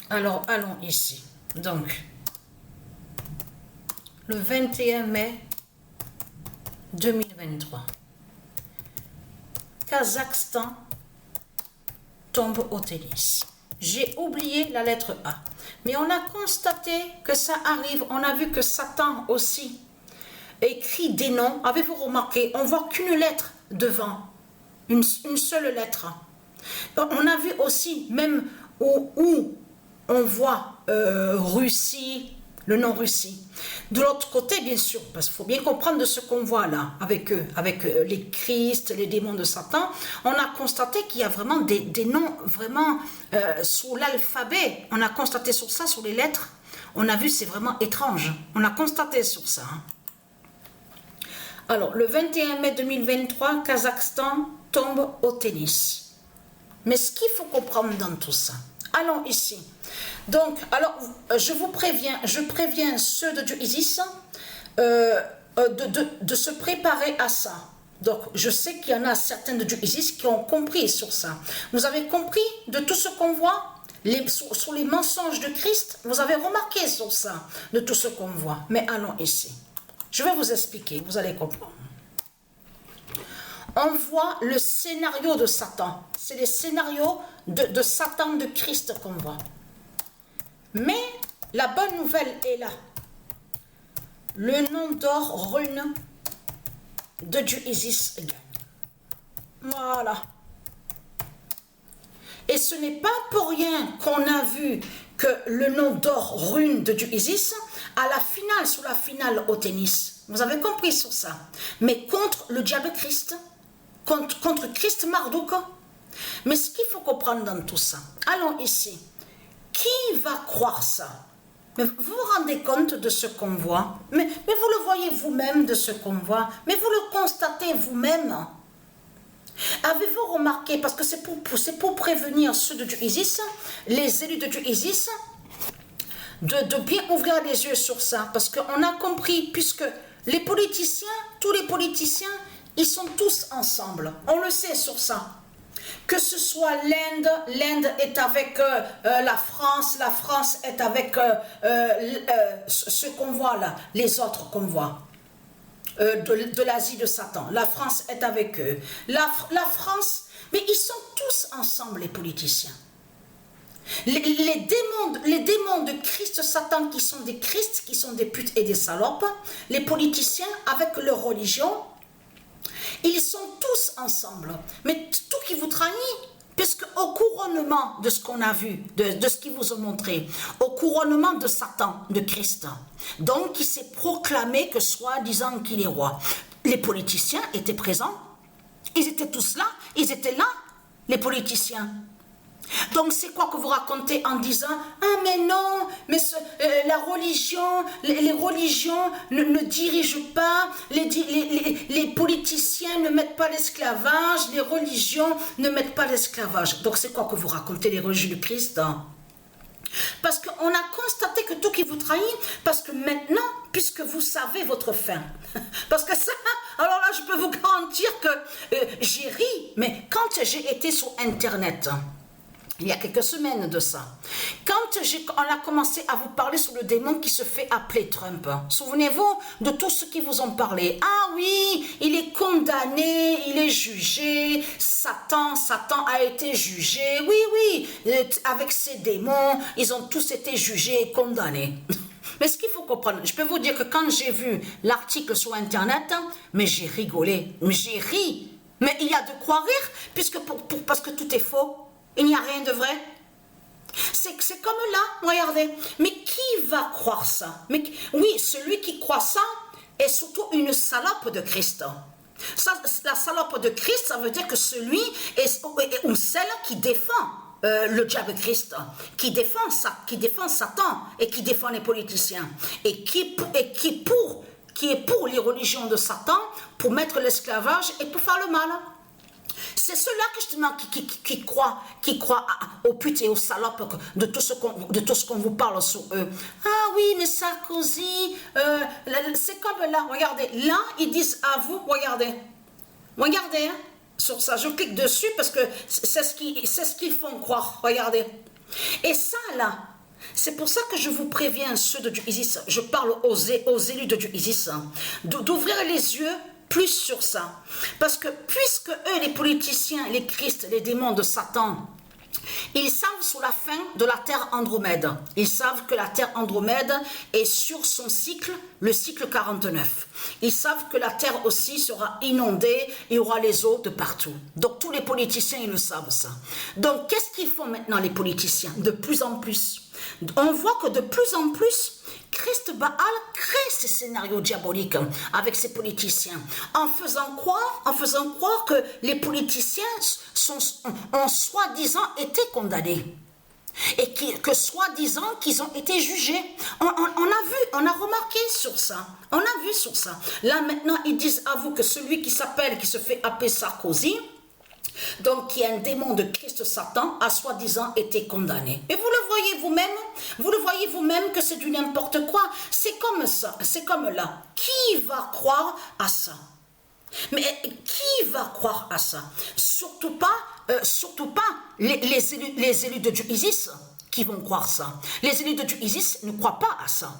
Alors, allons ici. Donc, le 21 mai 2023, Kazakhstan tombe au tennis. J'ai oublié la lettre A. Mais on a constaté que ça arrive. On a vu que Satan aussi écrit des noms. Avez-vous remarqué? On voit qu'une lettre devant. Une seule lettre. On a vu aussi, même où on voit Russie, le nom Russie. De l'autre côté, bien sûr, parce qu'il faut bien comprendre de ce qu'on voit là, avec eux, avec les Christ, les démons de Satan, on a constaté qu'il y a vraiment des noms vraiment sous l'alphabet. On a constaté sur ça, sur les lettres. On a vu, c'est vraiment étrange. On a constaté sur ça. Alors, le 21 mai 2023, Kazakhstan tombe au tennis. Mais ce qu'il faut comprendre dans tout ça, allons ici. Donc, alors, je préviens ceux de Dieu Isis de se préparer à ça. Donc, je sais qu'il y en a certains de Dieu Isis qui ont compris sur ça. Vous avez compris de tout ce qu'on voit sur les mensonges de Christ? Vous avez remarqué sur ça, de tout ce qu'on voit. Mais allons ici. Je vais vous expliquer, vous allez comprendre. On voit le scénario de Satan. C'est les scénarios de Satan, de Christ qu'on voit. Mais la bonne nouvelle est là. Le nom d'or rune de Dieu Isis gagne. Voilà. Et ce n'est pas pour rien qu'on a vu que le nom d'or rune de Dieu Isis à la finale, sur la finale au tennis. Vous avez compris sur ça. Mais contre le diable Christ, contre Christ Marduk. Mais ce qu'il faut comprendre dans tout ça, allons ici. Qui va croire ça? Mais vous vous rendez compte de ce qu'on voit? Mais vous le voyez vous-même de ce qu'on voit? Mais vous le constatez vous-même? Avez-vous remarqué, parce que c'est pour prévenir ceux de Dieu Isis, les élus de Dieu Isis, de bien ouvrir les yeux sur ça, parce qu'on a compris, puisque les politiciens, tous les politiciens, ils sont tous ensemble, on le sait sur ça. Que ce soit l'Inde est avec la France est avec ce qu'on voit là, les autres qu'on voit. De l'Asie de Satan. La France est avec eux. La France, mais ils sont tous ensemble, les politiciens. Les démons de Christ, Satan, qui sont des Christ, qui sont des putes et des salopes, les politiciens, avec leur religion, ils sont tous ensemble. Mais tout qui vous trahit, puisque au couronnement de ce qu'on a vu, de ce qu'ils vous ont montré, au couronnement de Satan, de Christ, donc il s'est proclamé que soi-disant qu'il est roi. Les politiciens étaient présents, ils étaient tous là, ils étaient là, les politiciens. Donc c'est quoi que vous racontez en disant « Ah mais non, mais la religion, les religions ne dirigent pas, les politiciens ne mettent pas l'esclavage, les religions ne mettent pas l'esclavage. » Donc c'est quoi que vous racontez, les religions du Christ, hein? Parce qu'on a constaté que tout qui vous trahit, parce que maintenant, puisque vous savez votre fin, parce que ça, alors là je peux vous garantir que j'ai ri, mais quand j'ai été sur Internet, il y a quelques semaines de ça, quand on a commencé à vous parler sur le démon qui se fait appeler Trump, souvenez-vous de tout ce qui vous ont parlé. Ah oui, il est condamné, il est jugé, Satan a été jugé, oui, avec ces démons, ils ont tous été jugés et condamnés. Mais ce qu'il faut comprendre, je peux vous dire que quand j'ai vu l'article sur Internet, mais j'ai rigolé, mais j'ai ri, mais il y a de quoi rire, puisque parce que tout est faux. Il n'y a rien de vrai. C'est comme là, regardez. Mais qui va croire ça? Mais, oui, celui qui croit ça est surtout une salope de Christ. Ça, la salope de Christ, ça veut dire que celui ou celle qui défend le diable Christ, qui défend Satan et qui défend les politiciens et qui est pour les religions de Satan, pour mettre l'esclavage et pour faire le mal. C'est ceux-là justement qui croient aux putes et aux salopes de tout ce qu'on vous parle sur eux. Ah oui, mais Sarkozy, c'est comme là, regardez, là ils disent à vous, regardez, hein, sur ça, je clique dessus parce que c'est ce qu'ils font croire, regardez. Et ça là, C'est pour ça que je vous préviens, ceux de Dieu Isis, je parle aux élus de Dieu Isis, d'ouvrir les yeux plus sur ça. Parce que puisque eux, les politiciens, les Christ, les démons de Satan, ils savent sur la fin de la Terre Andromède. Ils savent que la Terre Andromède est sur son cycle, le cycle 49. Ils savent que la Terre aussi sera inondée, il y aura les eaux de partout. Donc tous les politiciens, ils le savent ça. Donc qu'est-ce qu'ils font maintenant les politiciens? De plus en plus. On voit que de plus en plus, Christ Baal crée ces scénarios diaboliques avec ses politiciens, en faisant croire que les politiciens ont soi-disant été condamnés. Et que soi-disant qu'ils ont été jugés. On a remarqué sur ça. On a vu sur ça. Là maintenant, ils disent à vous que celui qui se fait appeler Sarkozy, donc qui est un démon de Christ Satan, a soi-disant été condamné. Et vous le voyez vous-même que c'est du n'importe quoi. C'est comme ça, c'est comme là. Qui va croire à ça? Mais qui va croire à ça? Surtout pas les élus de Dieu Isis qui vont croire ça. Les élus de Dieu Isis ne croient pas à ça.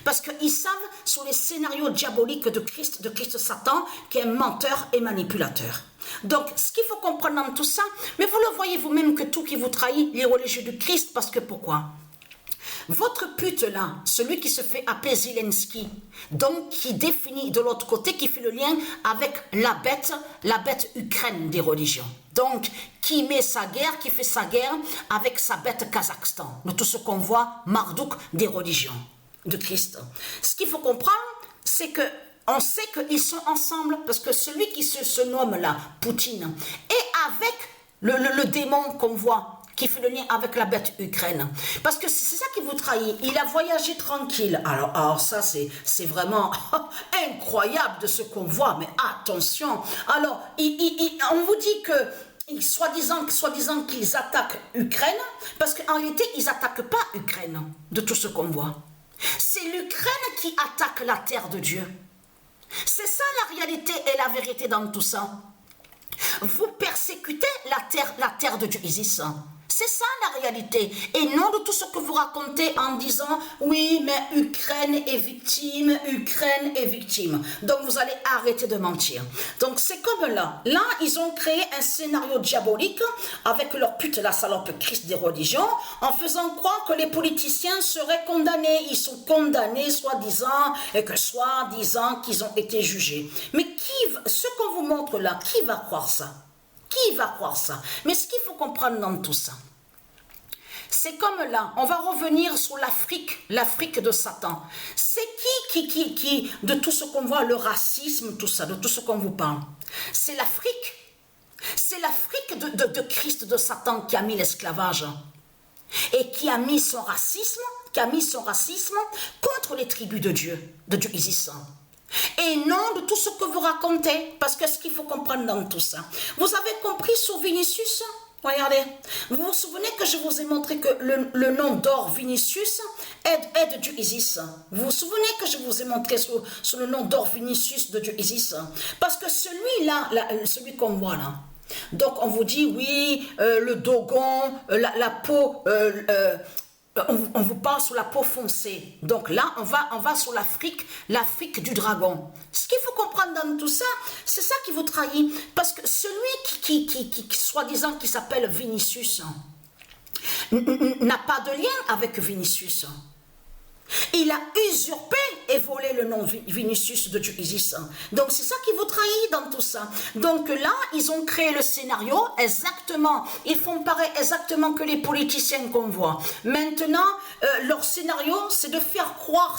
Parce qu'ils savent sur les scénarios diaboliques de Christ Satan, qui est un menteur et manipulateur. Donc, ce qu'il faut comprendre dans tout ça, mais vous le voyez vous-même que tout qui vous trahit, les religieux du Christ, parce que pourquoi? Votre pute là, celui qui se fait appeler Zelensky, donc qui définit de l'autre côté, qui fait le lien avec la bête Ukraine des religions. Donc, qui met sa guerre, qui fait sa guerre avec sa bête Kazakhstan, de tout ce qu'on voit, Marduk des religions de Christ. Ce qu'il faut comprendre, c'est que on sait qu'ils sont ensemble, parce que celui qui se nomme là, Poutine, est avec le démon qu'on voit, qui fait le lien avec la bête Ukraine. Parce que c'est ça qui vous trahit. Il a voyagé tranquille. Alors ça, c'est vraiment incroyable de ce qu'on voit, mais attention. Alors, on vous dit que soi-disant qu'ils attaquent Ukraine, parce qu'en réalité, ils n'attaquent pas Ukraine, de tout ce qu'on voit. C'est l'Ukraine qui attaque la terre de Dieu. C'est ça la réalité et la vérité dans tout ça. Vous persécutez la terre de Dieu Isis. C'est ça la réalité. Et non de tout ce que vous racontez en disant oui, mais Ukraine est victime, Ukraine est victime. Donc vous allez arrêter de mentir. Donc c'est comme là. Là, ils ont créé un scénario diabolique avec leur pute, la salope Christ des religions, en faisant croire que les politiciens seraient condamnés. Ils sont condamnés, soi-disant, et que soi-disant qu'ils ont été jugés. Mais ce qu'on vous montre là, qui va croire ça? Qui va croire ça? Mais ce qu'il faut comprendre dans tout ça, c'est comme là, on va revenir sur l'Afrique de Satan. C'est qui, de tout ce qu'on voit, le racisme, tout ça, de tout ce qu'on vous parle? C'est l'Afrique. C'est l'Afrique de Christ, de Satan, qui a mis l'esclavage et qui a mis son racisme, contre les tribus de Dieu Isis. Et non de tout ce que vous racontez, parce que ce qu'il faut comprendre dans tout ça. Vous avez compris sur Vinicius? Regardez, vous vous souvenez que je vous ai montré que le nom d'or Vinicius est de Dieu Isis. Vous vous souvenez que je vous ai montré sur le nom d'or Vinicius de Dieu Isis? Parce que celui-là, celui qu'on voit là, donc on vous dit oui, le dogon, la peau... on vous parle sur la peau foncée. Donc là, on va sur l'Afrique du dragon. Ce qu'il faut comprendre dans tout ça, c'est ça qui vous trahit. Parce que celui qui soi-disant, qui s'appelle Vinicius, n'a pas de lien avec Vinicius. Il a usurpé et volé le nom Vinicius de Dieu Isis. Donc c'est ça qui vous trahit dans tout ça. Donc là, ils ont créé le scénario exactement. Ils font pareil exactement que les politiciens qu'on voit. Maintenant, leur scénario, c'est de faire croire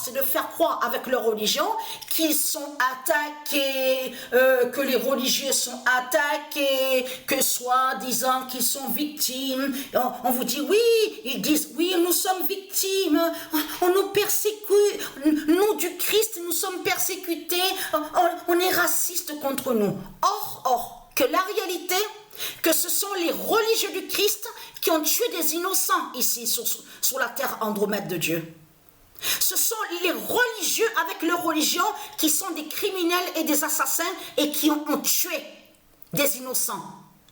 avec leur religion qu'ils sont attaqués, que les religieux sont attaqués, que soi-disant qu'ils sont victimes. On vous dit oui, ils disent oui, nous sommes victimes, on nous persécute, nous du Christ, nous sommes persécutés, on est raciste contre nous. Or, que la réalité, que ce sont les religieux du Christ qui ont tué des innocents ici sur la terre Andromède de Dieu. Ce sont les religieux avec leur religion qui sont des criminels et des assassins et qui ont tué des innocents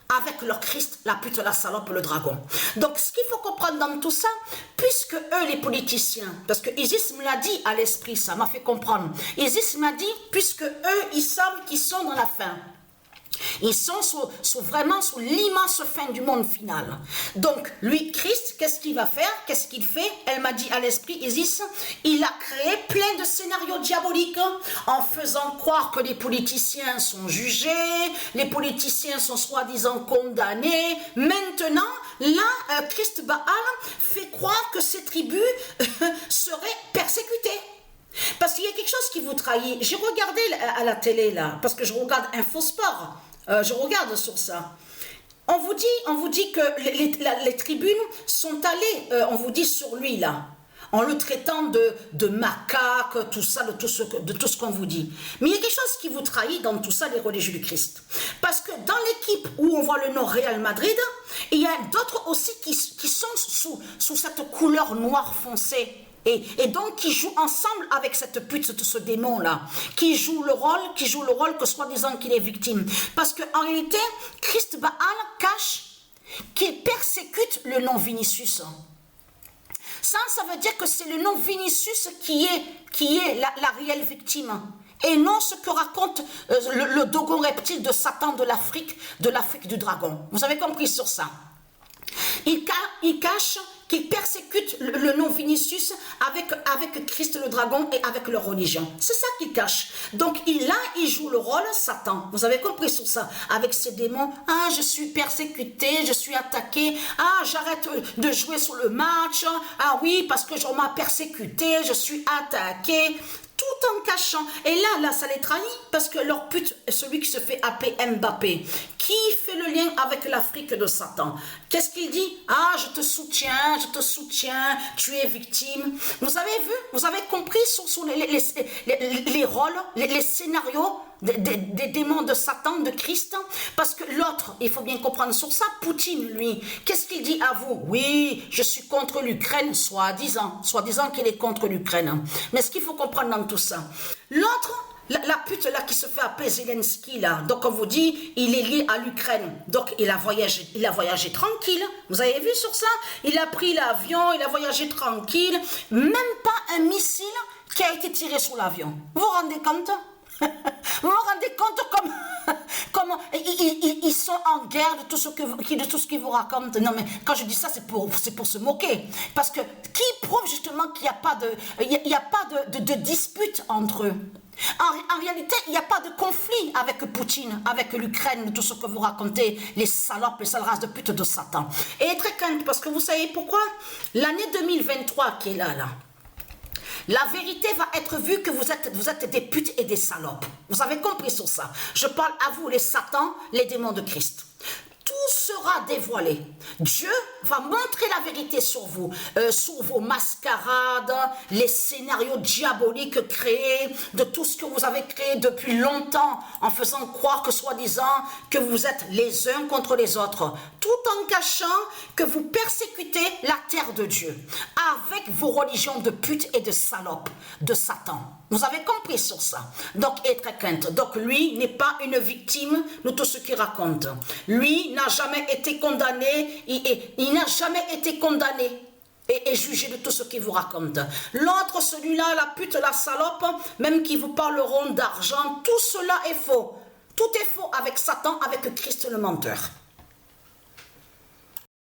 avec leur Christ, la pute, la salope, le dragon. Donc, ce qu'il faut comprendre dans tout ça, puisque eux, les politiciens, parce que Isis me l'a dit à l'esprit, ça m'a fait comprendre. Isis m'a dit, puisque eux, ils savent qu'ils sont dans la fin. Ils sont vraiment sous l'immense fin du monde final. Donc, lui, Christ, qu'est-ce qu'il va faire? Qu'est-ce qu'il fait? Elle m'a dit à l'esprit, Isis, il a créé plein de scénarios diaboliques en faisant croire que les politiciens sont jugés, les politiciens sont soi-disant condamnés. Maintenant, là, Christ Baal fait croire que ces tribus seraient persécutées. Parce qu'il y a quelque chose qui vous trahit. J'ai regardé à la télé là, parce que je regarde Infosport, je regarde sur ça. On vous dit que les tribunes sont allées, on vous dit sur lui là, en le traitant de macaque, tout ça, de tout ce qu'on vous dit. Mais il y a quelque chose qui vous trahit dans tout ça, les religieux du Christ. Parce que dans l'équipe où on voit le nom Real Madrid, il y a d'autres aussi qui sont sous cette couleur noire foncée. Et donc qui jouent ensemble avec cette pute, ce démon-là, qui joue le rôle que soi-disant qu'il est victime. Parce qu'en réalité, Christ Baal cache qu'il persécute le nom Vinicius. Ça veut dire que c'est le nom Vinicius qui est la réelle victime. Et non ce que raconte le dogon reptile de Satan de l'Afrique du dragon. Vous avez compris sur ça? Il cache qu'il persécute le nom Vinicius avec Christ le dragon et avec leur religion. C'est ça qu'il cache. Donc il joue le rôle Satan. Vous avez compris sur ça? Avec ces démons, ah je suis persécuté, je suis attaqué, ah j'arrête de jouer sur le match, ah oui parce que on m'a persécuté, je suis attaqué. Tout en cachant. Et là, ça les trahit parce que leur pute, celui qui se fait appeler Mbappé, qui fait le lien avec l'Afrique de Satan. Qu'est-ce qu'il dit? Ah, je te soutiens, tu es victime. Vous avez vu? Vous avez compris sur les rôles, les scénarios des démons de Satan, de Christ? Parce que l'autre, il faut bien comprendre sur ça, Poutine, lui, qu'est-ce qu'il dit à vous? Oui, je suis contre l'Ukraine, soi-disant qu'il est contre l'Ukraine. Mais ce qu'il faut comprendre dans tout ça, l'autre, la pute là qui se fait appeler Zelensky là, donc on vous dit, il est lié à l'Ukraine, donc il a voyagé tranquille, vous avez vu sur ça? Il a pris l'avion, il a voyagé tranquille, même pas un missile qui a été tiré sur l'avion. Vous vous rendez compte? Vous vous rendez compte comment ils sont en guerre de tout ce qu'ils vous racontent? Non mais quand je dis ça c'est pour se moquer, parce que qui prouve justement qu'il n'y a pas de dispute entre eux? En réalité, il n'y a pas de conflit avec Poutine, avec l'Ukraine, tout ce que vous racontez, les salopes, les sales races de pute de Satan. Et très crainte, parce que vous savez pourquoi? L'année 2023 qui est là, la vérité va être vue que vous êtes des putes et des salopes. Vous avez compris sur ça? Je parle à vous, les satans, les démons de Christ. Tout sera dévoilé. Dieu va montrer la vérité sur vous, sur vos mascarades, les scénarios diaboliques créés, de tout ce que vous avez créé depuis longtemps, en faisant croire que soi-disant que vous êtes les uns contre les autres, tout en cachant que vous persécutez la terre de Dieu, avec vos religions de putes et de salopes, de Satan. Vous avez compris sur ça? Donc, être crainte. Donc, lui n'est pas une victime de tout ce qu'il raconte. Lui n'a jamais été condamné, il n'a jamais été condamné et jugé de tout ce qu'il vous raconte. L'autre, celui-là, la pute, la salope, même qui vous parleront d'argent, tout cela est faux. Tout est faux avec Satan, avec Christ le menteur.